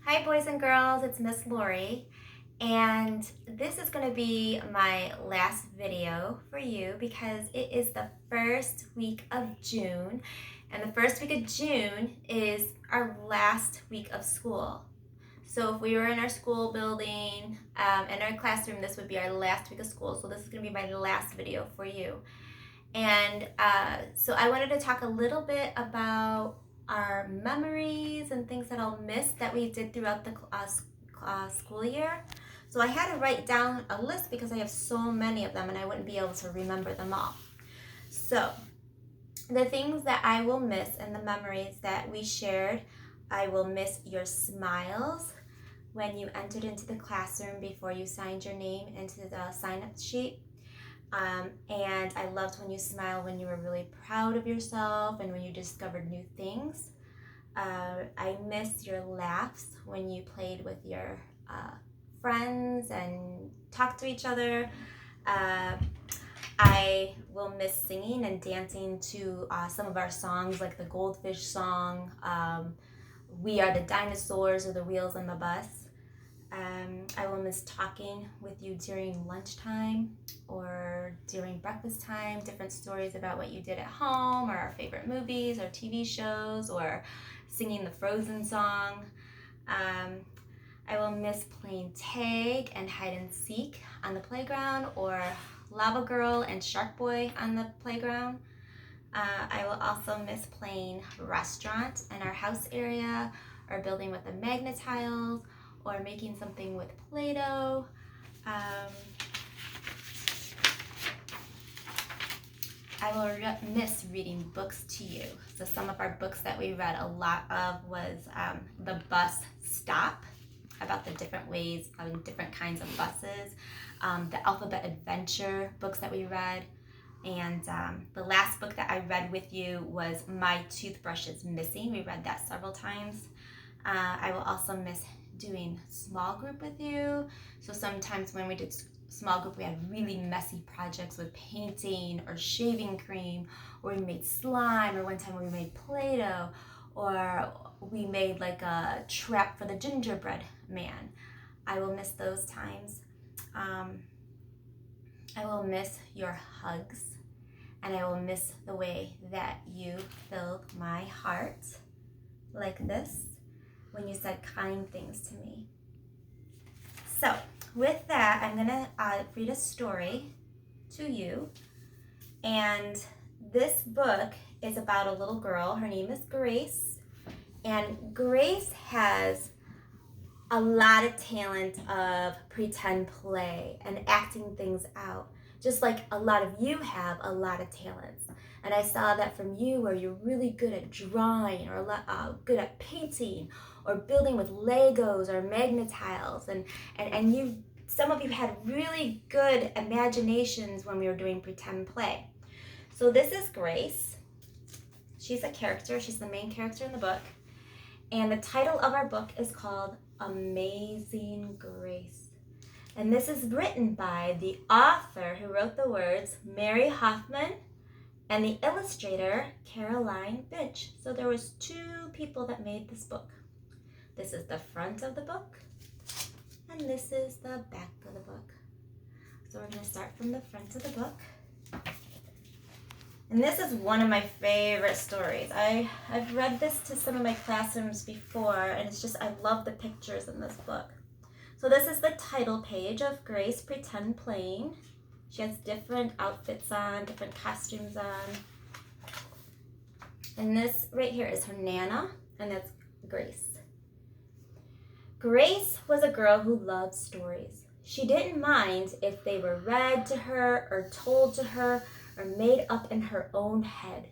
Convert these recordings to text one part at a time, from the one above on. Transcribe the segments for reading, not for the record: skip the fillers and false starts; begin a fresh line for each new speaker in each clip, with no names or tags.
Hi boys and girls, it's Miss Lori, and this is going to be my last video for you because it is the first week of June, and the first week of June is our last week of school. So if we were in our school building, in our classroom, this would be our last week of school, so this is going to be my last video for you. And so I wanted to talk a little bit about our memories and things that I'll miss that we did throughout the school year. So I had to write down a list because I have so many of them and I wouldn't be able to remember them all. So the things that I will miss and the memories that we shared, I will miss your smiles when you entered into the classroom before you signed your name into the sign-up sheet. And I loved when you smiled when you were really proud of yourself and when you discovered new things. I miss your laughs when you played with your friends and talked to each other. I will miss singing and dancing to some of our songs, like the Goldfish song, We Are the Dinosaurs, or The Wheels on the Bus. I will miss talking with you during lunchtime or during breakfast time, different stories about what you did at home or our favorite movies or TV shows or singing the Frozen song. I will miss playing tag and hide and seek on the playground or Lava Girl and Shark Boy on the playground. I will also miss playing restaurant in our house area or building with the magnet tiles or making something with Play-Doh. I will miss reading books to you. So some of our books that we read a lot of was The Bus Stop, about the different ways of different kinds of buses, the Alphabet Adventure books that we read, and the last book that I read with you was My Toothbrush is Missing. We read that several times. I will also miss doing small group with you. So sometimes when we did small group, we had really messy projects with painting or shaving cream, or we made slime, or one time we made Play-Doh, or we made like a trap for the gingerbread man. I will miss those times. I will miss your hugs, and I will miss the way that you filled my heart like this when you said kind things to me. So with that, I'm gonna read a story to you. And this book is about a little girl. Her name is Grace. And Grace has a lot of talent of pretend play and acting things out, just like a lot of you have a lot of talents. And I saw that from you, where you're really good at drawing or good at painting or building with Legos or magnet tiles. And you, some of you had really good imaginations when we were doing pretend play. So this is Grace. She's a character. She's the main character in the book. And the title of our book is called Amazing Grace. And this is written by the author who wrote the words, Mary Hoffman, and the illustrator, Caroline Binch. So there was two people that made this book. This is the front of the book, and this is the back of the book. So we're going to start from the front of the book. And this is one of my favorite stories. I've read this to some of my classrooms before, and it's just, I love the pictures in this book. So this is the title page of Grace Pretend Playing. She has different outfits on, different costumes on. And this right here is her Nana, and that's Grace. Grace was a girl who loved stories. She didn't mind if they were read to her or told to her or made up in her own head.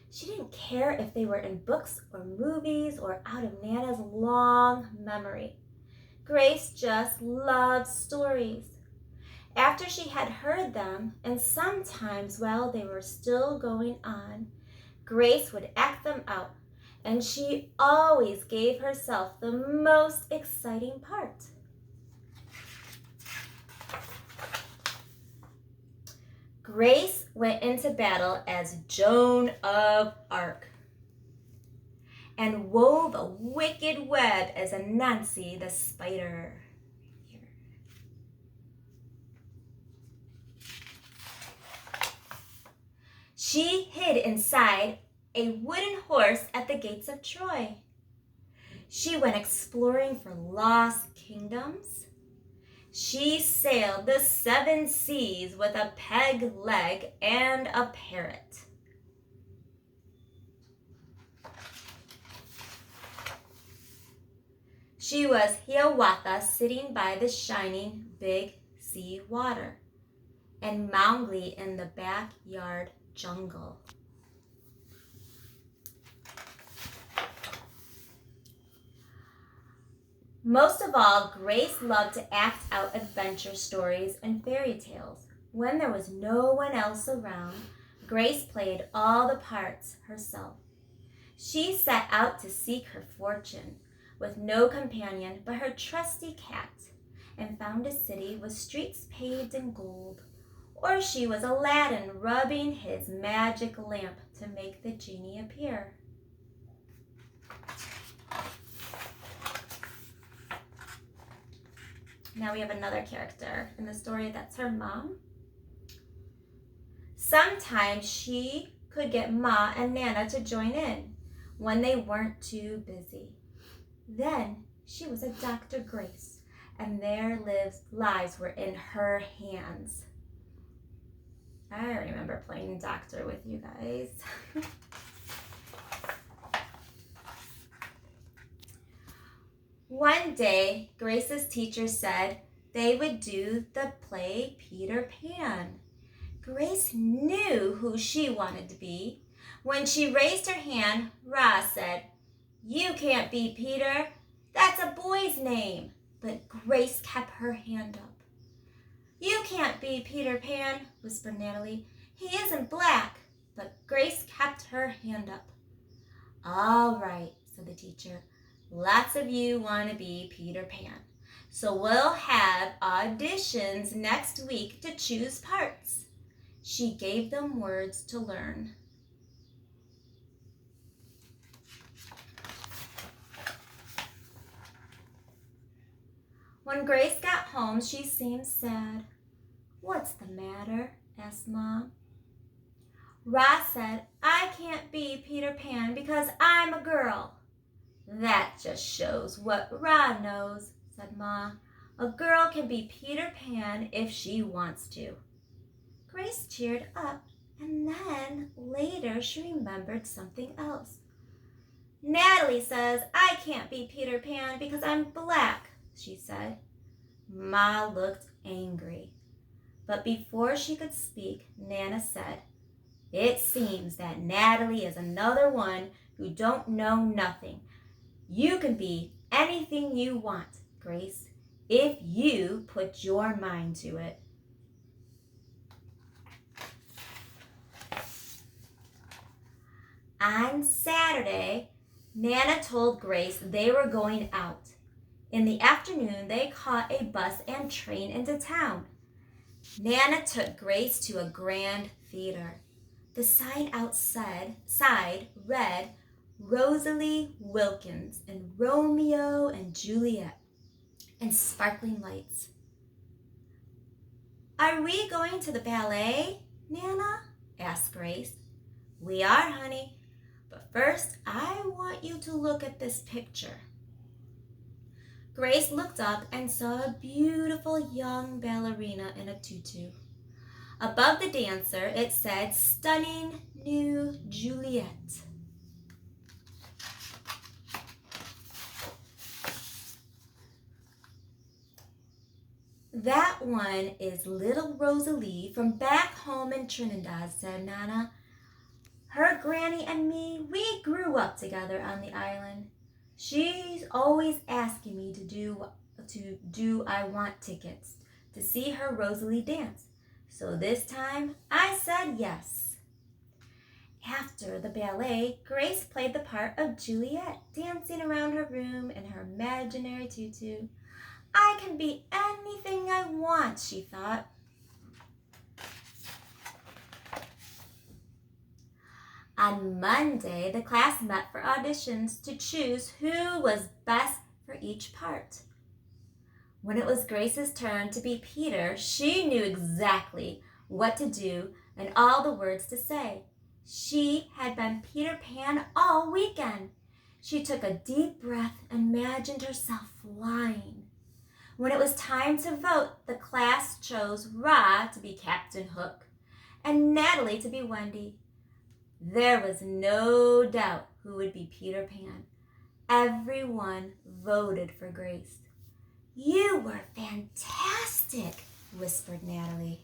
She didn't care if they were in books or movies or out of Nana's long memory. Grace just loved stories. After she had heard them, and sometimes while they were still going on, Grace would act them out, and she always gave herself the most exciting part. Grace went into battle as Joan of Arc. and wove a wicked web as Anansi the spider. She hid inside a wooden horse at the gates of Troy. She went exploring for lost kingdoms. She sailed the 7 seas with a peg leg and a parrot. She was Hiawatha sitting by the shining big sea water, and Mowgli in the backyard jungle. Most of all, Grace loved to act out adventure stories and fairy tales. When there was no one else around, Grace played all the parts herself. She set out to seek her fortune, with no companion but her trusty cat, and found a city with streets paved in gold. Or she was Aladdin rubbing his magic lamp to make the genie appear. Now we have another character in the story that's her mom. Sometimes she could get Ma and Nana to join in when they weren't too busy. Then she was a Dr. Grace, and their lives were in her hands. I remember playing doctor with you guys. One day, Grace's teacher said they would do the play Peter Pan. Grace knew who she wanted to be. When she raised her hand, Ra said, "You can't be Peter. That's a boy's name." But Grace kept her hand up. "You can't be Peter Pan," whispered Natalie. "He isn't black." But Grace kept her hand up. "All right," said the teacher. "Lots of you want to be Peter Pan. So we'll have auditions next week to choose parts." She gave them words to learn. When Grace got home, she seemed sad. "What's the matter?" asked Mom. Ra said, "I can't be Peter Pan because I'm a girl." "That just shows what Ra knows," said Ma. "A girl can be Peter Pan if she wants to." Grace cheered up, and then later she remembered something else. "Natalie says I can't be Peter Pan because I'm black," she said. Ma looked angry. But before she could speak, Nana said, "It seems that Natalie is another one who don't know nothing. You can be anything you want, Grace, if you put your mind to it." On Saturday, Nana told Grace they were going out. In the afternoon, they caught a bus and train into town. Nana took Grace to a grand theater. The sign outside read Rosalie Wilkins and Romeo and Juliet and sparkling lights. "Are we going to the ballet, Nana?" asked Grace. "We are, honey. But first, I want you to look at this picture." Grace looked up and saw a beautiful young ballerina in a tutu. Above the dancer, it said, "Stunning New Juliet." "That one is little Rosalie from back home in Trinidad," said Nana. "Her granny and me, we grew up together on the island. She's always asking me to do I want tickets to see her Rosalie dance. So this time I said yes." After the ballet, Grace played the part of Juliet, dancing around her room in her imaginary tutu. "I can be anything I want," she thought. On Monday, the class met for auditions to choose who was best for each part. When it was Grace's turn to be Peter, she knew exactly what to do and all the words to say. She had been Peter Pan all weekend. She took a deep breath and imagined herself flying. When it was time to vote, the class chose Ra to be Captain Hook and Natalie to be Wendy. There was no doubt who would be Peter Pan. Everyone voted for Grace. "You were fantastic," whispered Natalie.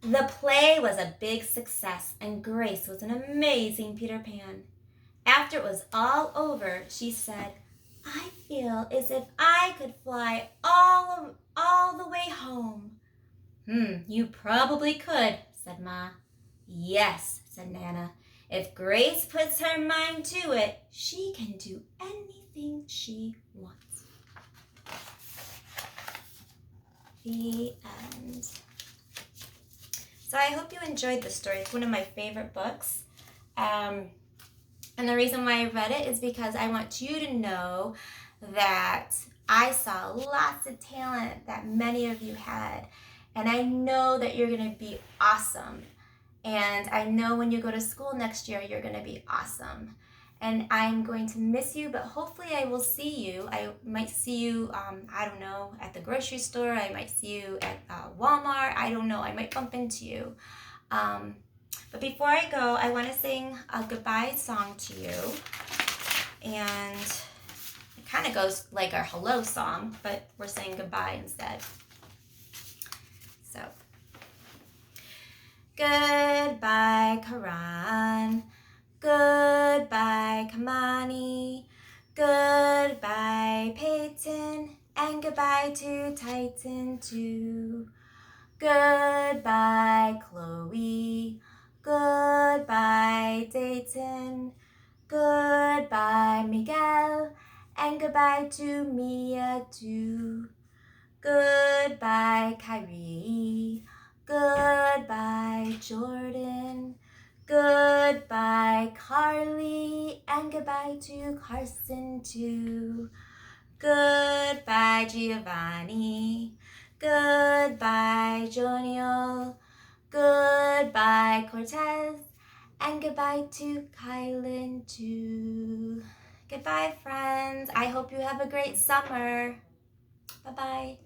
The play was a big success, and Grace was an amazing Peter Pan. After it was all over, she said, "I feel as if I could fly all the way home." You probably could," said Ma. "Yes," said Nana. "If Grace puts her mind to it, she can do anything she wants." The end. So I hope you enjoyed this story. It's one of my favorite books. And the reason why I read it is because I want you to know that I saw lots of talent that many of you had. And I know that you're going to be awesome. And I know when you go to school next year, you're going to be awesome. And I'm going to miss you, but hopefully I will see you. I might see you, I don't know, at the grocery store. I might see you at Walmart. I don't know. I might bump into you. But before I go, I want to sing a goodbye song to you. And it kind of goes like our hello song, but we're saying goodbye instead. So, goodbye, Karan. Goodbye, Kamani. Goodbye, Peyton. And goodbye to Titan too. Goodbye, Chloe. Goodbye, Dayton. Goodbye, Miguel. And goodbye to Mia too. Goodbye, Kyrie. Goodbye, Jordan. Goodbye, Carly. And goodbye to Carson too. Goodbye, Giovanni. Goodbye, Joniel. Goodbye, Cortez. And goodbye to Kylan too. Goodbye, friends. I hope you have a great summer. Bye-bye.